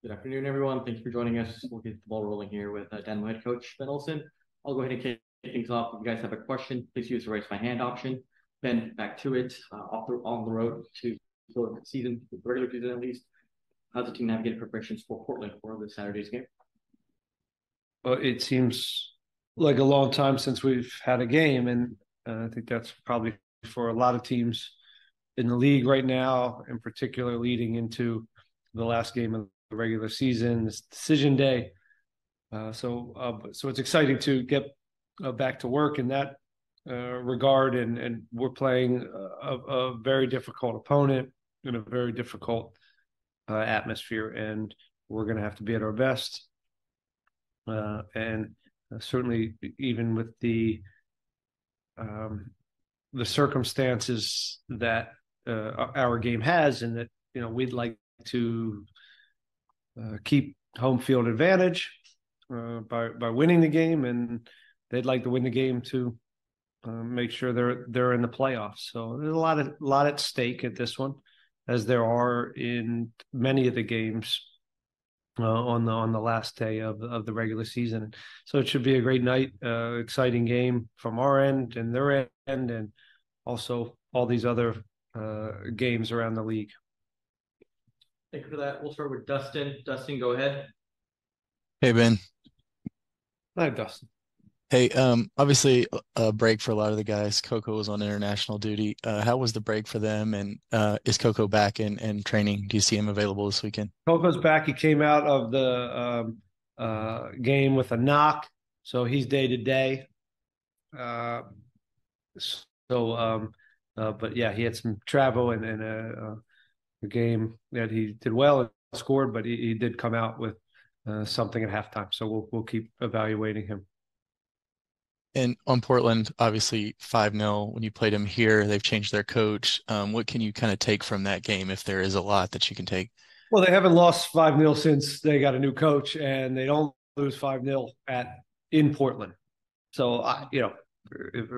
Good afternoon, everyone. Thanks for joining us. We'll get the ball rolling here with Dynamo head coach Ben Olsen. I'll go ahead and kick things off. If you guys have a question, please use the raise my hand option. Ben, back to it. On the road to the season, the regular season at least. How's the team navigating preparations for Portland for this Saturday's game? Well, it seems like a long time since we've had a game, and I think that's probably for a lot of teams in the league right now, in particular leading into the last game of the regular season, this decision day. So it's exciting to get back to work in that regard, and we're playing a very difficult opponent in a very difficult atmosphere, and we're going to have to be at our best. And certainly, even with the circumstances that our game has, and that we'd like to keep home field advantage by winning the game, and they'd like to win the game to make sure they're in the playoffs. So there's a lot at stake at this one, as there are in many of the games on the last day of the regular season. So it should be a great night, exciting game from our end and their end, and also all these other games around the league. Thank you for that. We'll start with Dustin. Dustin, go ahead. Hey Ben. Hi, Dustin. Hey, obviously a break for a lot of the guys. Coco was on international duty. How was the break for them? And is Coco back in training? Do you see him available this weekend? Coco's back. He came out of the game with a knock, so he's day to day. But yeah, he had some travel and a game that he did well and scored, but he did come out with something at halftime. So we'll keep evaluating him. And on Portland, obviously 5-0 when you played them here, they've changed their coach. What can you kind of take from that game, if there is a lot that you can take? Well, they haven't lost 5-0 since they got a new coach, and they don't lose 5-0 in Portland. So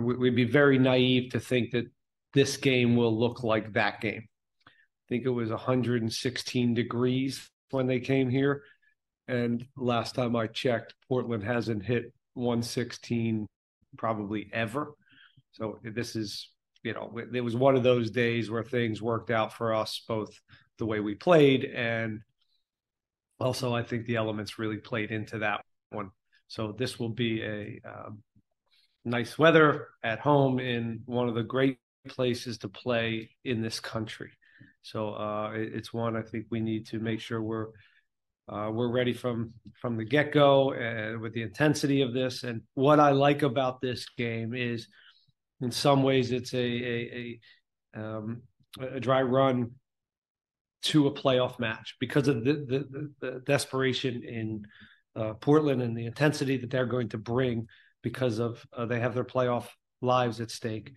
we'd be very naive to think that this game will look like that game. I think it was 116 degrees when they came here, and last time I checked, Portland hasn't hit 116 probably ever. So this is, it was one of those days where things worked out for us, both the way we played, and also I think the elements really played into that one. So this will be a nice weather at home in one of the great places to play in this country. So it's one I think we need to make sure we're ready from the get-go, and with the intensity of this. And what I like about this game is, in some ways, it's a dry run to a playoff match because of the desperation in Portland and the intensity that they're going to bring because of they have their playoff lives at stake.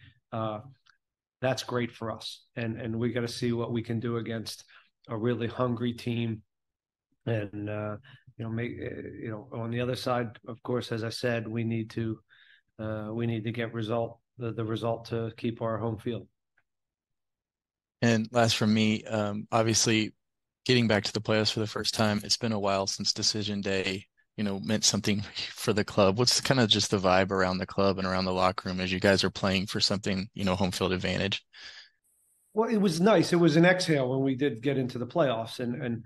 That's great for us, and we got to see what we can do against a really hungry team. And on the other side, of course, as I said, we need to get the result to keep our home field. And last from me, obviously getting back to the playoffs for the first time, it's been a while since decision day, meant something for the club. What's kind of just the vibe around the club and around the locker room as you guys are playing for something, home field advantage? Well, it was nice. It was an exhale when we did get into the playoffs, and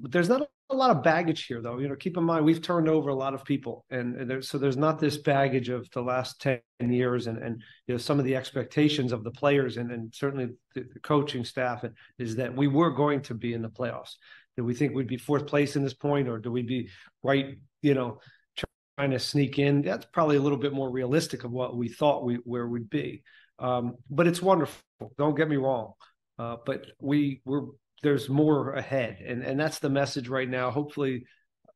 but there's not a lot of baggage here, though. Keep in mind we've turned over a lot of people, and there's not this baggage of the last 10 years, and some of the expectations of the players, and certainly the coaching staff is that we were going to be in the playoffs. Did we think we'd be fourth place in this point, or do we be right? Trying to sneak in? That's probably a little bit more realistic of what we thought where we'd be. But it's wonderful. Don't get me wrong. But there's more ahead, and that's the message right now. Hopefully,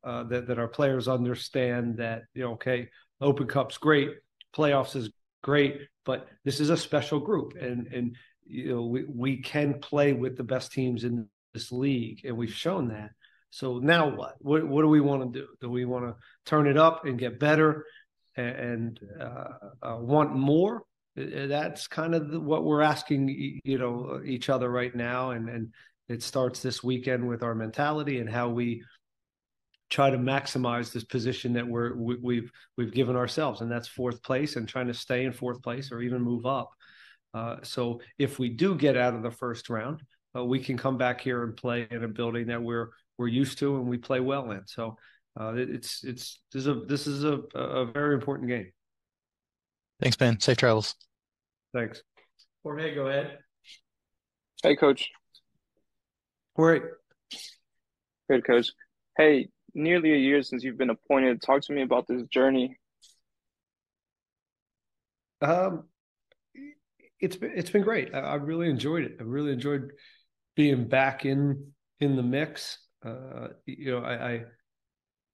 that our players understand that okay, Open Cup's great, playoffs is great, but this is a special group, and we can play with the best teams in this league, and we've shown that. So now what? What do we want to do? Do we want to turn it up and get better, and want more? That's kind of what we're asking, each other right now, and it starts this weekend with our mentality and how we try to maximize this position that we've given ourselves, and that's fourth place, and trying to stay in fourth place or even move up. So if we do get out of the first round, we can come back here and play in a building that we're used to and we play well in. So this is a very important game. Thanks, Ben. Safe travels. Thanks. Jorge, go ahead. Hey, Coach. Great. Good, Coach. Hey, nearly a year since you've been appointed. Talk to me about this journey. It's been great. I really enjoyed it. I really enjoyed being back in the mix.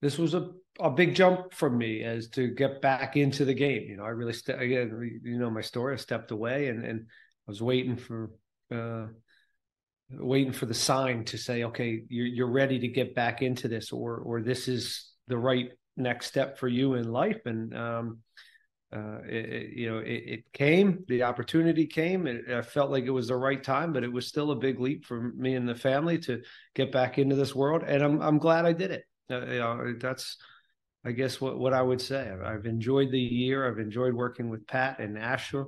This was a big jump for me as to get back into the game. I really my story. I stepped away and I was waiting for the sign to say, okay, you're ready to get back into this, or this is the right next step for you in life. And it came, the opportunity came. I felt like it was the right time, but it was still a big leap for me and the family to get back into this world. And I'm glad I did it. That's, I guess, what I would say. I've enjoyed the year. I've enjoyed working with Pat and Asher.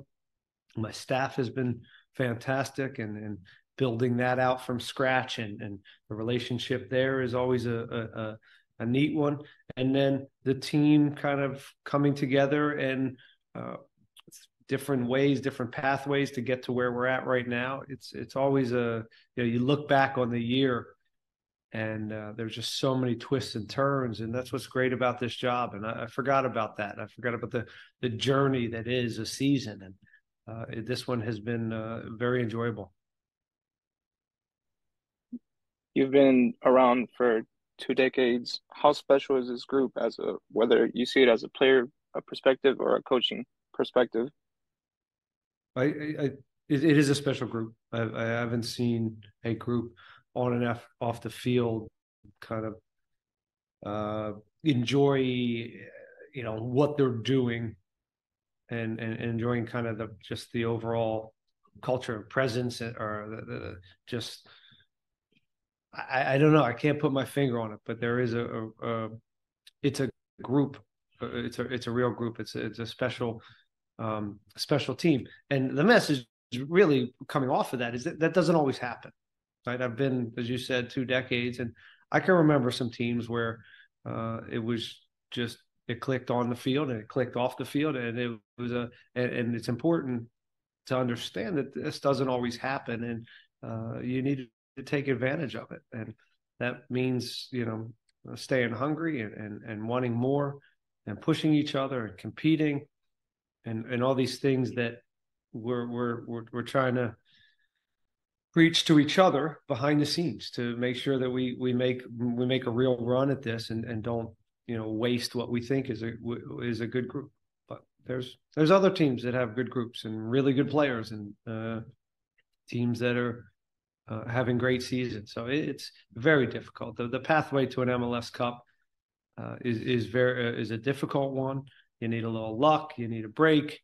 My staff has been fantastic, and building that out from scratch, and the relationship there is always a neat one. And then the team kind of coming together and different ways, different pathways to get to where we're at right now. It's always you look back on the year, and there's just so many twists and turns, and that's what's great about this job. And I forgot about that. I forgot about the journey that is a season, and this one has been very enjoyable. You've been around for 2 decades. How special is this group, whether you see it as a player perspective or a coaching perspective? It is a special group. I haven't seen a group on and off the field kind of enjoy what they're doing, and enjoying kind of just the overall culture and presence, or just I don't know. I can't put my finger on it, but there is it's a group. It's a real group. It's a special team. And the message really coming off of that is that doesn't always happen, right? I've been, as you said, 2 decades, and I can remember some teams where it was just, it clicked on the field and it clicked off the field, and it was and it's important to understand that this doesn't always happen, and you need to take advantage of it. And that means, staying hungry and wanting more, and pushing each other and competing, and all these things that we're trying to preach to each other behind the scenes to make sure that we make a real run at this, and don't waste what we think is a good group. But there's other teams that have good groups and really good players, and teams that are having great seasons. So it's very difficult. The pathway to an MLS Cup is a difficult one. You need a little luck. You need a break.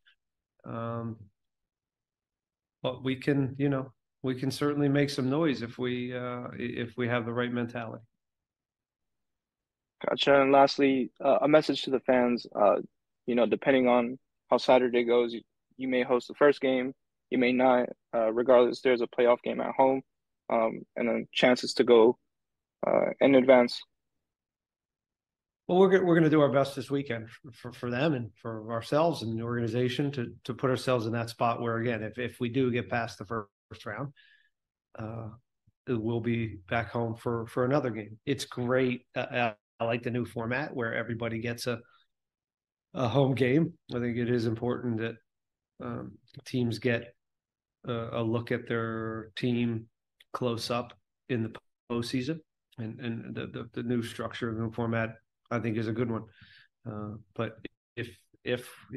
But we can certainly make some noise if we have the right mentality. Gotcha. And lastly, a message to the fans. Depending on how Saturday goes, you may host the first game, you may not. Regardless, there's a playoff game at home, and then chances to go in advance. Well, we're going to do our best this weekend for them and for ourselves and the organization to put ourselves in that spot where, again, if we do get past the first round, we'll be back home for another game. It's great. I like the new format where everybody gets a home game. I think it is important that teams get a look at their team close up in the postseason, and the new structure of the new format, I think, is a good one. But if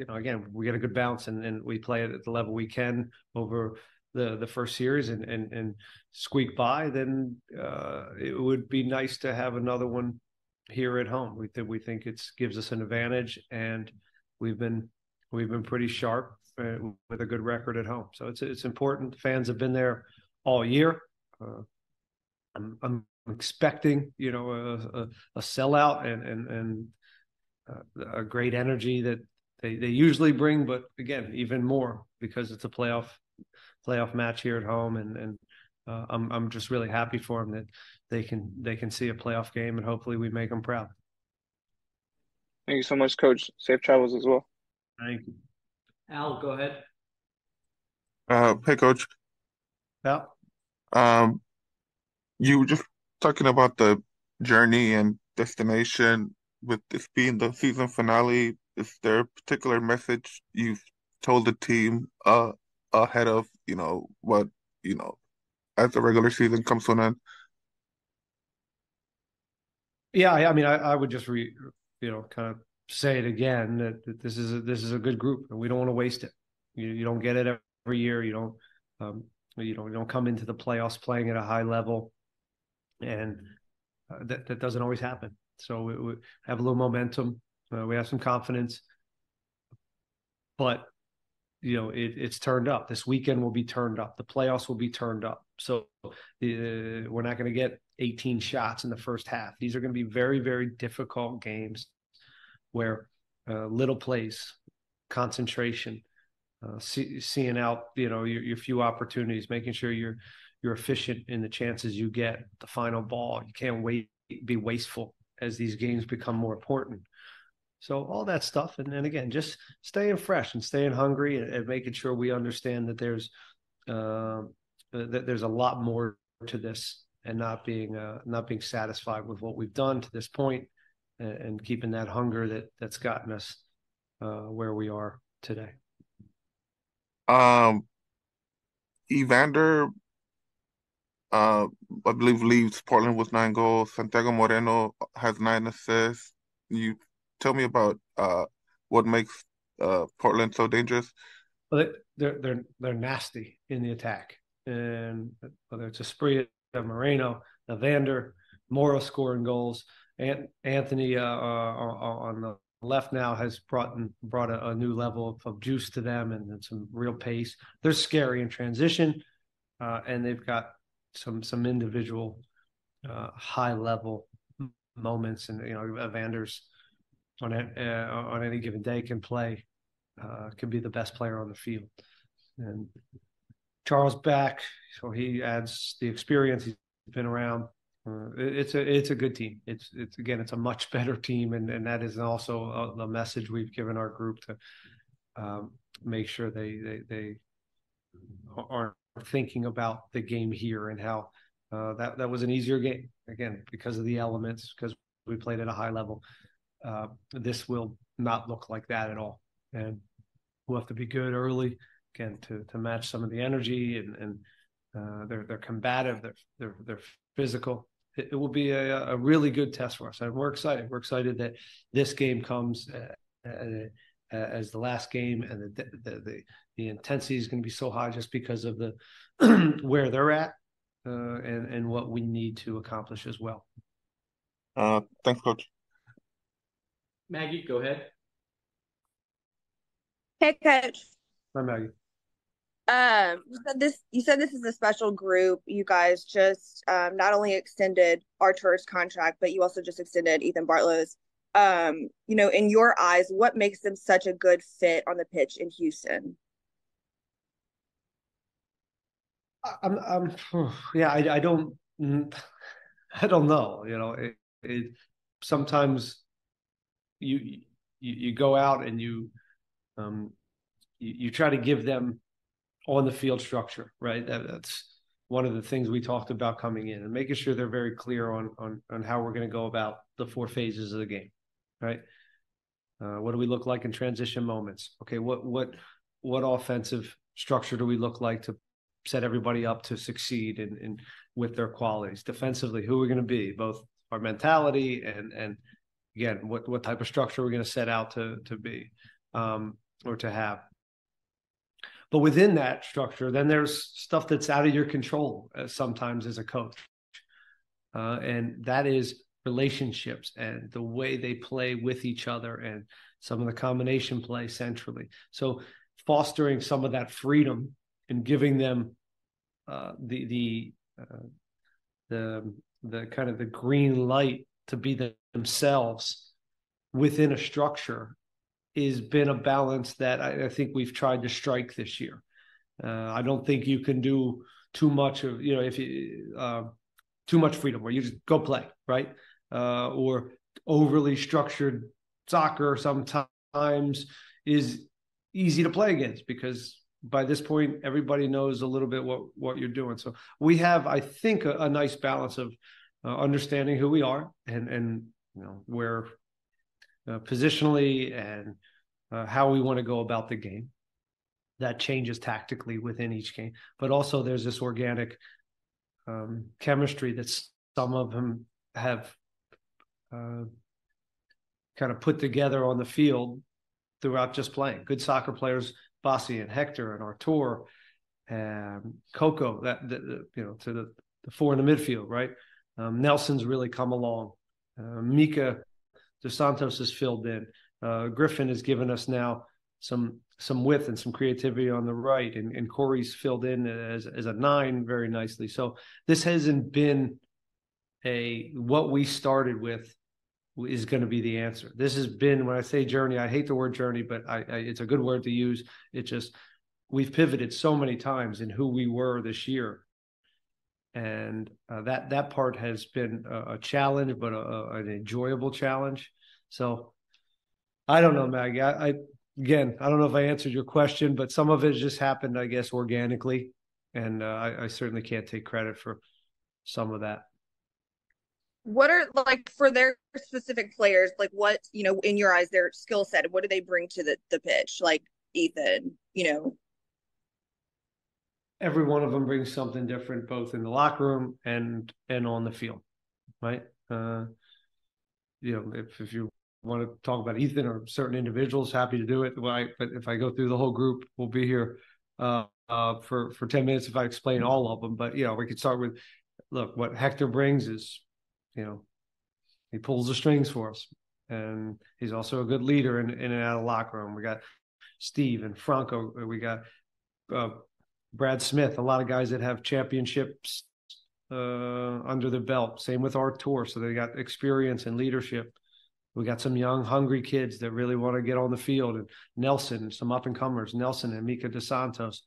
again, we get a good bounce and we play it at the level we can over the first series and squeak by, then it would be nice to have another one here at home. We think it gives us an advantage, and we've been pretty sharp with a good record at home. So it's important. Fans have been there all year. I'm expecting, a sellout and a great energy that they usually bring, but again, even more because it's a playoff match here at home, and I'm just really happy for them that they can see a playoff game, and hopefully we make them proud. Thank you so much, Coach. Safe travels as well. Thank you. Al, go ahead. Hey, Coach. Yeah. You were just talking about the journey and destination. With this being the season finale, is there a particular message you've told the team ahead of, what, as the regular season comes to an end? Yeah, I mean, I would just kind of say it again that this is a good group, and we don't want to waste it. You don't get it every year. You don't come into the playoffs playing at a high level, and that doesn't always happen. So we have a little momentum. We have some confidence, but it's turned up. This weekend will be turned up. The playoffs will be turned up. So we're not going to get 18 shots in the first half. These are going to be very, very difficult games where little plays, concentration, seeing out your few opportunities, making sure you're efficient in the chances you get. The final ball, you can't be wasteful as these games become more important. So all that stuff, and then again, just staying fresh and staying hungry, and making sure we understand that there's a lot more to this, and not being satisfied with what we've done to this point, and keeping that hunger that's gotten us where we are today. Evander, I believe, leaves Portland with 9 goals. Santiago Moreno has 9 assists. You tell me about what makes Portland so dangerous. Well, they're nasty in the attack, and whether it's Asprilla, Moreno, Evander, Moro scoring goals, and Anthony on the left now has brought a new level of juice to them, and some real pace. They're scary in transition, and they've got some individual high level moments, and Evander's on any given day can be the best player on the field. And Charles back, so he adds the experience. He's been around. It's a good team. It's a much better team, and that is also the message we've given our group to make sure they aren't thinking about the game here, and how that was an easier game, again, because of the elements, because we played at a high level. This will not look like that at all, and we'll have to be good early, again, to match some of the energy, and they're combative, they're physical. It will be a really good test for us, and we're excited. We're excited that this game comes as the last game, and the intensity is going to be so high just because of the where they're at, and what we need to accomplish as well. Thanks, Coach. Maggie, go ahead. Hey, Coach. Hi, Maggie. You said this is a special group. You guys just not only extended Artur's contract, but you also just extended Ethan Bartlow's. In your eyes, what makes them such a good fit on the pitch in Houston? I don't know. Sometimes you go out and you try to give them on the field structure, right? That's one of the things we talked about coming in, and making sure they're very clear on how we're going to go about the 4 phases of the game, right? What do we look like in transition moments? Okay, what offensive structure do we look like to set everybody up to succeed in with their qualities? Defensively, who are we going to be? Both our mentality and again, what type of structure we're going to set out to be or to have. But within that structure, then there's stuff that's out of your control sometimes as a coach. And that is relationships and the way they play with each other, and some of the combination play centrally. So fostering some of that freedom and giving them the the kind of the green light to be themselves within a structure has been a balance that I think we've tried to strike this year. I don't think you can do too much of, if you too much freedom where you just go play, right? Or overly structured soccer sometimes is easy to play against because by this point everybody knows a little bit what you're doing. So we have, I think, a nice balance of understanding who we are and where positionally and how we want to go about the game. That changes tactically within each game, but also there's this organic chemistry that some of them have kind of put together on the field throughout just playing. Good soccer players, Bossy and Hector and Artur and Coco, to the four in the midfield, right? Nelson's really come along. Mika Dos Santos has filled in. Griffin has given us now some width and some creativity on the right, and Corey's filled in as a 9 very nicely. So this hasn't been what we started with is going to be the answer. This has been, when I say journey, I hate the word journey, but it's a good word to use. It just, we've pivoted so many times in who we were this year. And that part has been a challenge, but an enjoyable challenge. So I don't know, Maggie. Again, I don't know if I answered your question, but some of it just happened, I guess, organically. And I certainly can't take credit for some of that. What are, like, for their specific players, like what, in your eyes, their skill set, what do they bring to the pitch? Like Ethan, Every one of them brings something different, both in the locker room and on the field, right? If you want to talk about Ethan or certain individuals, happy to do it. But if I go through the whole group, we'll be here for 10 minutes if I explain all of them. But we could start with, look, what Hector brings is, he pulls the strings for us, and he's also a good leader in and out of the locker room. We got Steve and Franco. We got Brad Smith. A lot of guys that have championships under their belt. Same with Artur. So they got experience and leadership. We got some young, hungry kids that really want to get on the field. And Nelson, some up-and-comers, Nelson and Mika Dos Santos.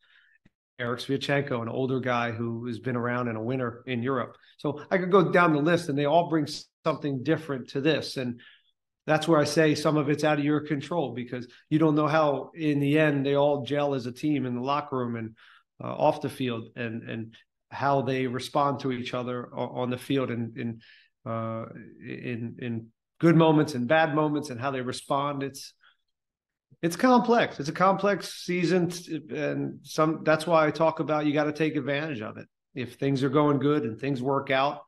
Eric Sviatchenko, an older guy who has been around and a winner in Europe. So I could go down the list, and they all bring something different to this. And that's where I say some of it's out of your control, because you don't know how, in the end, they all gel as a team in the locker room and off the field, and how they respond to each other on the field in good moments and bad moments, and how they respond. It's complex. It's a complex season, and that's why I talk about you got to take advantage of it. If things are going good and things work out,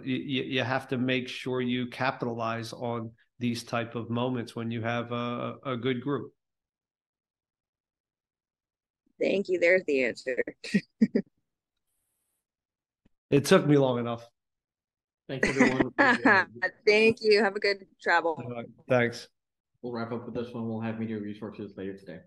you have to make sure you capitalize on these type of moments when you have a good group. Thank you. There's the answer. It took me long enough. Thanks, everyone. Thank you. Have a good travel. Thanks. We'll wrap up with this one. We'll have media resources later today.